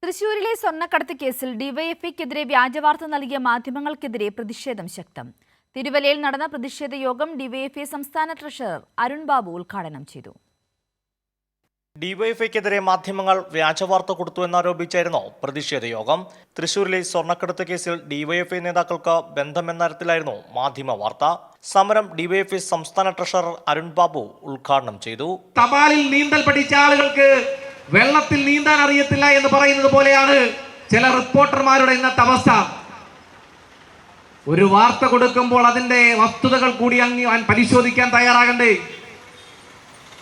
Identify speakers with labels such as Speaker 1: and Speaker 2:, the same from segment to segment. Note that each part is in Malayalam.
Speaker 1: തൃശൂരിലെ സ്വർണ്ണക്കടത്ത് കേസിൽ ഡിവൈഎഫ്ഐക്കെതിരെ വ്യാജവാർത്ത നൽകിയ മാധ്യമങ്ങൾക്കെതിരെ പ്രതിഷേധം ശക്തം. തിരുവല്ലയിൽ നടന്ന പ്രതിഷേധ യോഗം ഡിവൈഎഫ്ഐ സംസ്ഥാന ട്രഷറർ അരുൺ ബാബു ഉദ്ഘാടനം ചെയ്തു.
Speaker 2: ഡിവൈഎഫ്ഐക്കെതിരെ മാധ്യമങ്ങൾ വ്യാജവാർത്ത കൊടുത്തുവെന്നാരോപിച്ചായിരുന്നു പ്രതിഷേധ യോഗം. തൃശൂരിലെ സ്വർണ്ണക്കടത്ത് കേസിൽ ഡിവൈഎഫ്ഐ നേതാക്കൾക്ക് ബന്ധമെന്ന തരത്തിലായിരുന്നു മാധ്യമ വാർത്ത. സമരം ഡിവൈഎഫ്ഐ സംസ്ഥാന ട്രഷറർ അരുൺ ബാബു ഉദ്ഘാടനം ചെയ്തു.
Speaker 3: തപാലിൽ നീന്തൽ പഠിച്ച ആളുകൾക്ക് വെള്ളത്തിൽ നീന്താൻ അറിയത്തില്ല എന്ന് പറയുന്നത് പോലെയാണ് ചില റിപ്പോർട്ടർമാരുടെ ഇന്നത്തെ അവസ്ഥ. ഒരു വാർത്ത കൊടുക്കുമ്പോൾ അതിന്റെ വസ്തുതകൾ കൂടി പരിശോധിക്കാൻ തയ്യാറാകണ്ടേ?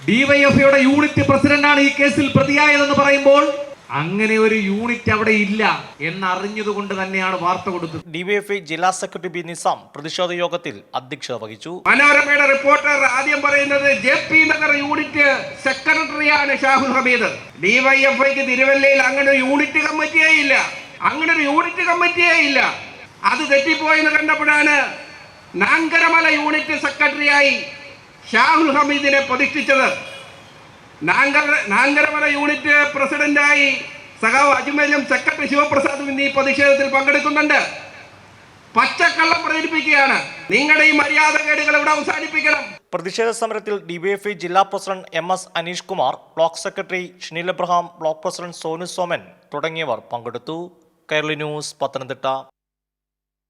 Speaker 3: ഡിവൈഎഫ്ഐയുടെ യൂണിറ്റ് പ്രസിഡന്റാണ് ഈ കേസിൽ പ്രതിയായതെന്ന് പറയുമ്പോൾ അങ്ങനെ ഒരു യൂണിറ്റ് അവിടെ ഇല്ല എന്നറിഞ്ഞതുകൊണ്ട് തന്നെയാണ് വാർത്ത കൊടുത്തത്.
Speaker 2: ഡിവൈഎഫ്ഐ ജില്ലാ സെക്രട്ടറി ബി നിസാം പ്രതിഷേധ യോഗത്തിൽ അധ്യക്ഷത വഹിച്ചു.
Speaker 3: മനോരമയുടെ റിപ്പോർട്ടർ ആദ്യം പറയുന്നത് JP നഗർ യൂണിറ്റ് സെക്രട്ടറിയാണ് ഷാഹുൽ ഹമീദ്. ഡിവൈഎഫ്ഐക്ക് തിരുവല്ലയിൽ അങ്ങനെ ഒരു യൂണിറ്റ് കമ്മിറ്റിയേ ഇല്ല. അത് തെറ്റിപ്പോയെന്ന് കണ്ടപ്പോഴാണ് നാങ്കരമല യൂണിറ്റ് സെക്രട്ടറിയായി ഷാഹുൽ ഹമീദിനെ പ്രതിഷ്ഠിച്ചത്. നാങ്കരമല യൂണിറ്റ് പ്രസിഡന്റായി സഖാവ് അജ്മലും സെക്രട്ടറി ശിവപ്രസാദും ഇന്ന് ഈ പ്രതിഷേധത്തിൽ പങ്കെടുക്കുന്നുണ്ട്. പച്ചക്കള്ളം പ്രചരിപ്പിക്കുകയാണ്. നിങ്ങളുടെ ഈ മര്യാദകേടുകൾ ഇവിടെ അവസാനിപ്പിക്കണം.
Speaker 2: പ്രതിഷേധ സമരത്തിൽ ഡിവൈഎഫ്ഐ ജില്ലാ president MS Aneesh Kumar, block secretary Shanil Abraham, block president Sonu Soman തുടങ്ങിയവർ പങ്കെടുത്തു. കേരള ന്യൂസ്, പത്തനംതിട്ട.